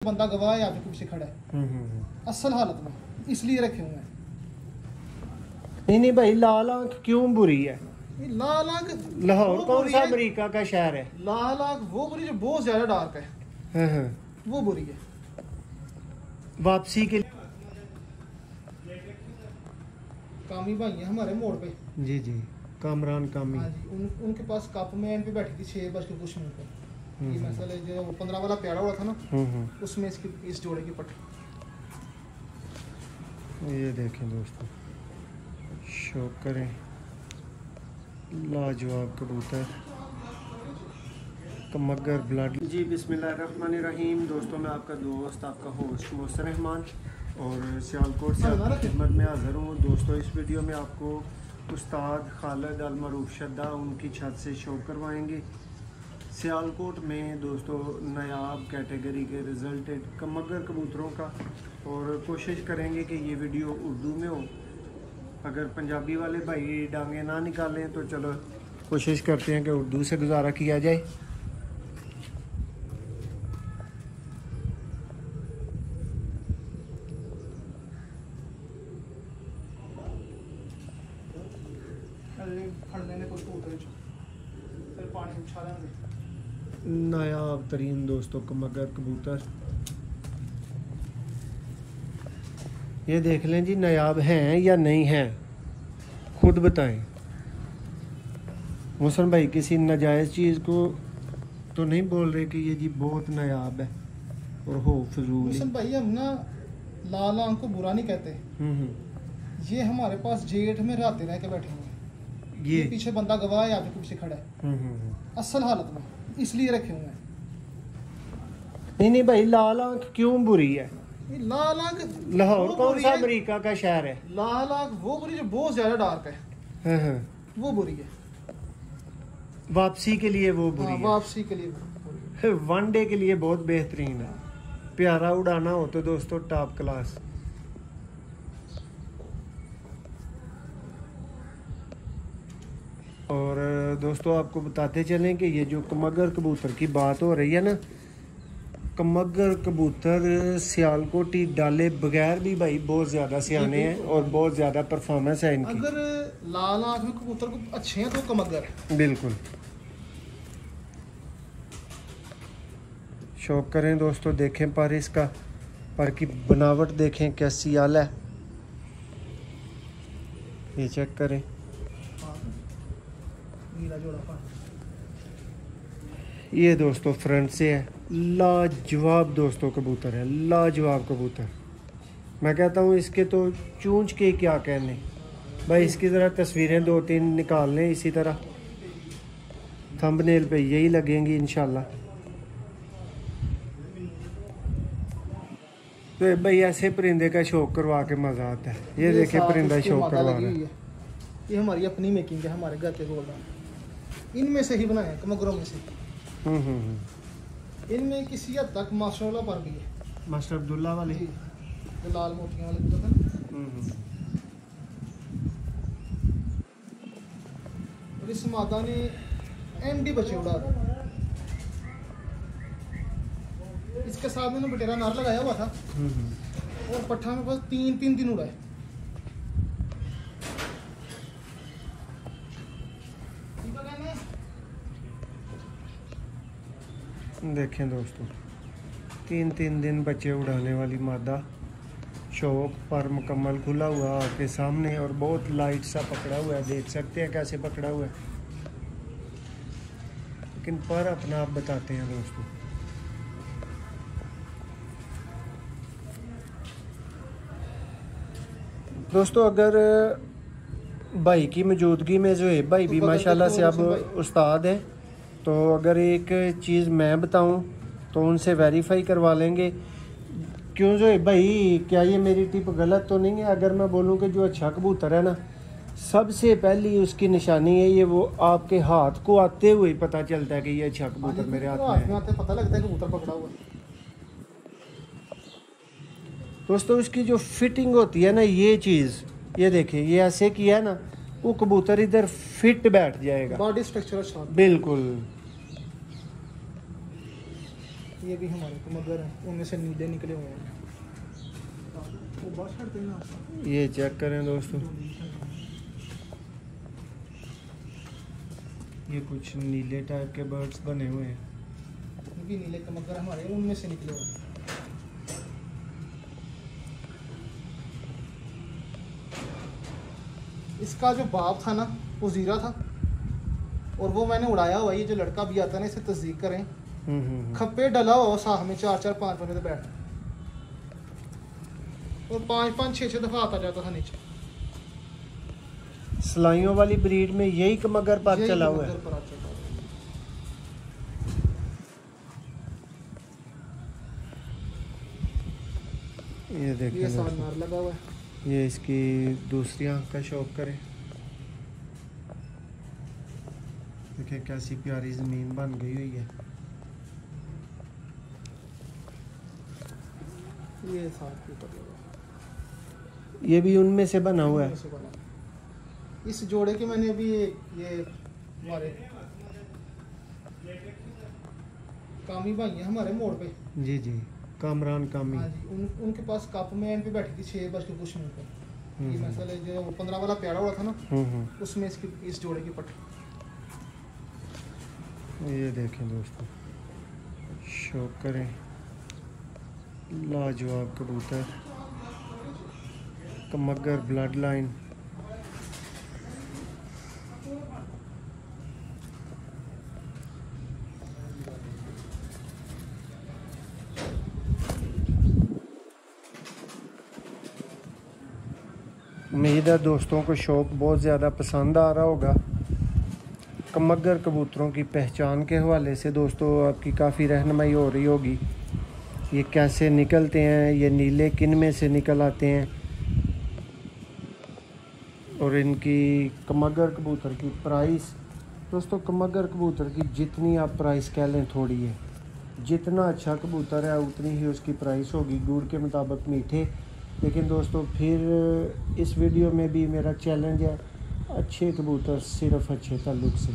बंदा गवाह है आपके पीछे खड़ा है असल हालत में, इसलिए रखे हुए हैं। नहीं भाई, लाल आंख क्यों बुरी है? लाल आंख लाहौर कौन सा अमेरिका का शहर है? लाल आंख वो बुरी जो बहुत ज्यादा डार्क है, वो बुरी है। वापसी के कामी भाई है हमारे मोड़ पे। जी जी, कामरान कामी। हाँ जी, उनके पास कप में एंड पे बैठी थी 6 बज के कुछ मिनट पे। ये मसले जो 15 वाला प्यारा हुआ था ना, उसमें इस जोड़े की पट्टी। ये देखें दोस्तों, शौक करें, लाजवाब कबूतर कमगर ब्लड। जी बिस्मिल्लाहिर्रहमानिर्रहीम। दोस्तों मैं आपका दोस्त, आपका होस्ट मोहसिन रहमान और सियालकोट से आपकी खिदमत में हाज़िर हूँ। दोस्तों इस वीडियो में आपको उस्ताद खालिद अल मरूफ शद्दा उनकी छत से शो करवाएंगे। सियालकोट में दोस्तों नायाब कैटेगरी के रिजल्टेड कमगर कबूतरों का, और कोशिश करेंगे कि ये वीडियो उर्दू में हो। अगर पंजाबी वाले भाई डांगे ना निकालें तो चलो कोशिश करते हैं कि उर्दू से गुजारा किया जाए। नायाब तरीन दोस्तों कमगर कबूतर, ये देख लें जी, नायाब हैं या नहीं हैं, खुद बताएं। मोहसिन भाई किसी नाजायज़ चीज़ को तो नहीं बोल रहे कि ये जी बहुत नायाब है और हो फजूल। मोहसिन भाई हम ना लाल आंख को बुरा नहीं कहते। ये हमारे पास जेठ में रातें रह के बैठे हुए हैं। ये पीछे बंदा गवाह है आपके पीछे खड़ा है असल हालत में, इसलिए रखे हुए हैं। नहीं भाई, लाल आंख क्यों बुरी है? लाल आंख लाहौर कौन सा अमेरिका का शहर है? लाल आंख वो बुरी जो बहुत ज्यादा डार्क है, वो बुरी है। वापसी के लिए वो बुरी है। वापसी के लिए वन डे के लिए बहुत बेहतरीन है। प्यारा उड़ाना हो तो दोस्तों टॉप क्लास। और दोस्तों आपको बताते चलें कि ये जो कमगर कबूतर की बात हो रही है ना, कमगर कबूतर सियालकोटी डाले बगैर भी भाई बहुत ज़्यादा सियाने हैं और बहुत ज़्यादा परफॉर्मेंस है इनकी। अगर लाल आंख में कबूतर को अच्छे हैं तो कमगर है। बिल्कुल, शौक करें दोस्तों, देखें पर इसका पर की बनावट देखें कैसी आला है, ये चेक करें। ये दोस्तों फ्रंट से है, लाजवाब दोस्तों कबूतर है, लाजवाब कबूतर। मैं कहता हूँ इसके तो चूंच के क्या कहने भाई। इसकी ज़रा तस्वीरें 2-3 निकाल लें, इसी तरह थंबनेल पे यही लगेंगी इंशाल्लाह। तो भाई ऐसे परिंदे का शौक करवा के मज़ा आता है। ये देखे परिंदा शौक करवा रहा है। ये हमारी अपनी मेकिंग है, हमारे घर के गोल्डन, इनमें से ही बनाए कमगरों में से। इनमें किसी हद तक माशाल्लाह पर भी है। मास्टर अब्दुल्ला वाले जो लाल मोतियां वाले कबूतर, और इस मादा ने एमडी बच्चे उड़ा दिए। इसके साथ मैंने बटेरा नार लगाया हुआ था और पट्ठा में बस 3 दिन उड़ाए। देखें दोस्तों, 3 दिन बच्चे उड़ाने वाली मादा, शौक पर मुकम्मल खुला हुआ आपके सामने और बहुत लाइट सा पकड़ा हुआ है। देख सकते हैं कैसे पकड़ा हुआ है, लेकिन पर अपना आप बताते हैं दोस्तों। दोस्तों अगर भाई की मौजूदगी में जो है, भाई भी माशाल्लाह से अब उस्ताद है, तो अगर एक चीज़ मैं बताऊं तो उनसे वेरीफाई करवा लेंगे। क्यों जो है भाई, क्या ये मेरी टिप गलत तो नहीं है अगर मैं बोलूं कि जो अच्छा कबूतर है ना, सबसे पहली उसकी निशानी है ये, वो आपके हाथ को आते हुए पता चलता है कि ये अच्छा कबूतर मेरे हाथ में है। पता लगता है कबूतर पकड़ा हुआ। दोस्तों उसकी जो फिटिंग होती है ना, ये चीज़ ये देखिए, ये ऐसे किया है ना, वो कबूतर इधर फिट बैठ जाएगा, बॉडी स्ट्रक्चर अच्छा। बिल्कुल। ये भी हमारे कमगर हैं, उनमें से नीले निकले हुए हैं। वो बात करते हैं ना, ये चेक करें दोस्तों, ये कुछ नीले टाइप के बर्ड्स बने हुए हैं। ये भी नीले कमगर हमारे उनमें से निकले हुए हैं। इसका जो बाप था ना वो जीरा था, और वो मैंने उड़ाया हुआ। ये जो लड़का भी आता है ना, इसे तस्दीक करें, खप्पे डला हुआ साह में 4-4 5 बजे बैठ, और 5-5 6-6 दफा आता जाता था नीचे। सलाइयों वाली ब्रीड में यही कमगर पर चला हुआ है। ये देखिए, ये सालनार लगा हुआ है। ये इसकी दूसरी आंख का शौक करें। देखिए कैसी प्यारी ज़मीन बन गई हुई है। ये साथ के ऊपर लगा, ये भी उनमें से बना हुआ है। इस जोड़े के मैंने अभी ये हमारे कामी भाई हैं हमारे मोड़ पे, जी जी, कामरान कामी। हाँ जी, उनके पास कप में पे बैठी थी 6 बज के कुछ मिनट पे। ये मसले जो 15 वाला प्यारा हुआ था ना, उसमें इस जोड़े की पट। ये देखें दोस्तों, शौक करें, लाजवाब कबूतर, कमगर ब्लड लाइन। उम्मीद है दोस्तों को शौक बहुत ज़्यादा पसंद आ रहा होगा। कमगर कबूतरों की पहचान के हवाले से दोस्तों आपकी काफ़ी रहनुमाई हो रही होगी। ये कैसे निकलते हैं, ये नीले किन में से निकल आते हैं, और इनकी कमगर कबूतर की प्राइस। दोस्तों कमगर कबूतर की जितनी आप प्राइस कह लें थोड़ी है। जितना अच्छा कबूतर है उतनी ही उसकी प्राइस होगी, गुड़ के मुताबिक मीठे। लेकिन दोस्तों फिर इस वीडियो में भी मेरा चैलेंज है, अच्छे कबूतर सिर्फ अच्छे ताल्लुक से।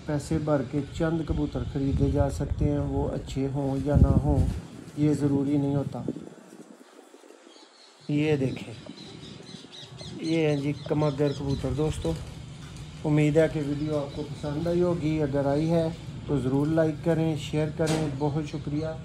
पैसे भर के चंद कबूतर ख़रीदे जा सकते हैं, वो अच्छे हों या ना हों ये ज़रूरी नहीं होता। ये देखें, ये हैं जी कमगर कबूतर। दोस्तों उम्मीद है कि वीडियो आपको पसंद आई होगी। अगर आई है तो ज़रूर लाइक करें, शेयर करें। बहुत शुक्रिया।